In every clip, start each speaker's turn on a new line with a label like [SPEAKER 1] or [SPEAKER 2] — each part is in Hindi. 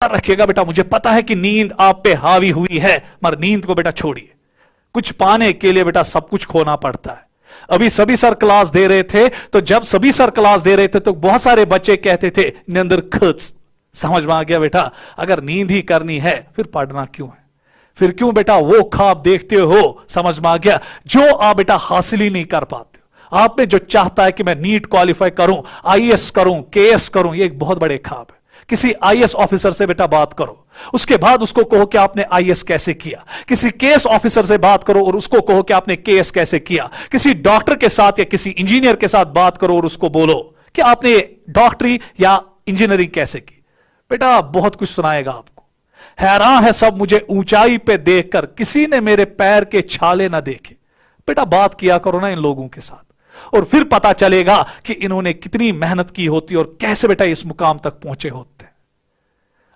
[SPEAKER 1] रखिएगा बेटा, मुझे पता है कि नींद आप पे हावी हुई है, मगर नींद को बेटा छोड़िए। कुछ पाने के लिए बेटा सब कुछ खोना पड़ता है। अभी सभी सर क्लास दे रहे थे, तो जब सभी सर क्लास दे रहे थे तो बहुत सारे बच्चे कहते थे निंदर खच। समझ में आ गया बेटा, अगर नींद ही करनी है फिर पढ़ना क्यों है, फिर क्यों बेटा वो ख्वाब देखते हो। समझ में आ गया, जो आप बेटा हासिल ही नहीं कर पाते हो। आप में जो चाहता है कि मैं नीट क्वालिफाई करूं, आईएएस करूं, केएस करूं, ये एक बहुत बड़े ख्वाब है। किसी आईएएस ऑफिसर से बेटा बात करो, उसके बाद उसको कहो कि आपने आईएएस कैसे किया। किसी केएस ऑफिसर से बात करो और उसको कहो कि आपने केएस कैसे किया। किसी डॉक्टर के साथ या किसी इंजीनियर के साथ बात करो और उसको बोलो कि आपने डॉक्टरी या इंजीनियरिंग कैसे की। बेटा बहुत कुछ सुनाएगा आपको। हैरान है सब मुझे ऊंचाई पे देखकर, किसी ने मेरे पैर के छाले ना देखे। बेटा बात किया करो ना इन लोगों के साथ, और फिर पता चलेगा कि इन्होंने कितनी मेहनत की होती और कैसे बेटा इस मुकाम तक पहुंचे होते हैं।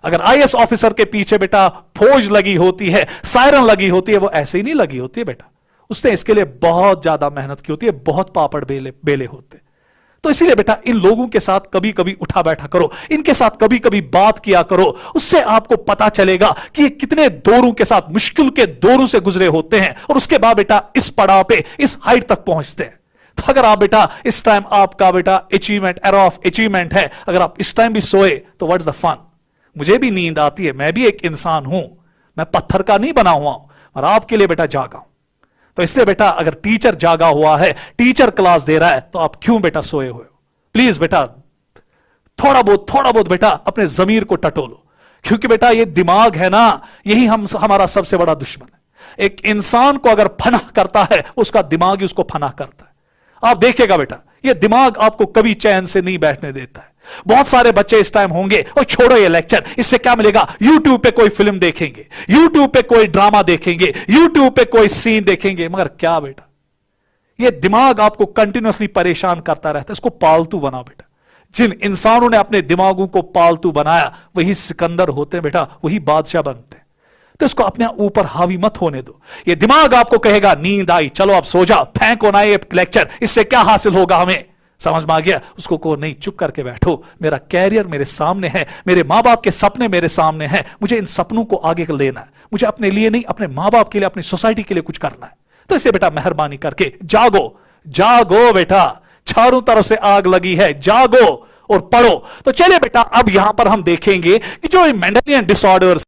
[SPEAKER 1] अगर आईएएस ऑफिसर के पीछे बेटा फौज लगी होती है, सायरन लगी होती है, वो ऐसे ही नहीं लगी होती है बेटा, उसने इसके लिए बहुत ज्यादा मेहनत की होती है, बहुत पापड़ बेले होते। तो इसीलिए बेटा इन लोगों के साथ कभी कभी उठा बैठा करो, इनके साथ कभी कभी बात किया करो, उससे आपको पता चलेगा कि ये कितने दौरों के साथ, मुश्किल के दौरों से गुजरे होते हैं और उसके बाद बेटा इस पड़ाव पे, इस हाइट तक पहुंचते हैं। तो अगर आप बेटा इस टाइम आपका बेटा अचीवमेंट, एरा ऑफ अचीवमेंट है, अगर आप इस टाइम भी सोए तो व्हाट्स द फन। मुझे भी नींद आती है, मैं भी एक इंसान हूं, मैं पत्थर का नहीं बना हुआ हूं, और आपके लिए बेटा जागा हूं। तो इसलिए बेटा अगर टीचर जागा हुआ है, टीचर क्लास दे रहा है, तो आप क्यों बेटा सोए हुए हो। प्लीज बेटा थोड़ा बहुत बेटा अपने जमीर को टटोलो, क्योंकि बेटा ये दिमाग है ना, यही हमारा सबसे बड़ा दुश्मन है। एक इंसान को अगर फनाह करता है, उसका दिमाग ही उसको फनाह करता है। आप देखिएगा बेटा, ये दिमाग आपको कभी चैन से नहीं बैठने देता है। बहुत सारे बच्चे इस टाइम होंगे, और छोड़ो ये लेक्चर, इससे क्या मिलेगा, यूट्यूब पे कोई फिल्म देखेंगे, यूट्यूब पे कोई ड्रामा देखेंगे, यूट्यूब पे कोई सीन देखेंगे, मगर क्या बेटा ये दिमाग आपको कंटिन्यूअसली परेशान करता रहता है। इसको पालतू बनाओ बेटा। जिन इंसानों ने अपने दिमागों को पालतू बनाया वही सिकंदर होते हैं बेटा, वही बादशाह बनते हैं। तो इसको अपने ऊपर हावी मत होने दो। ये दिमाग आपको कहेगा नींद आई, चलो अब सो जा, फेंको ना ये लेक्चर, इससे क्या हासिल होगा हमें। समझ में आ गया, उसको कहो नहीं, चुप करके बैठो, मेरा कैरियर मेरे सामने है, मेरे मां बाप के सपने मेरे सामने हैं, मुझे इन सपनों को आगे लेना है, मुझे अपने लिए नहीं, अपने मां बाप के लिए, अपनी सोसाइटी के लिए कुछ करना है। तो इसे बेटा मेहरबानी करके जागो, जागो बेटा, चारों तरफ से आग लगी है, जागो और पढ़ो। तो चलिए बेटा अब यहां पर हम देखेंगे कि जो मेंडेलियन डिसऑर्डर्स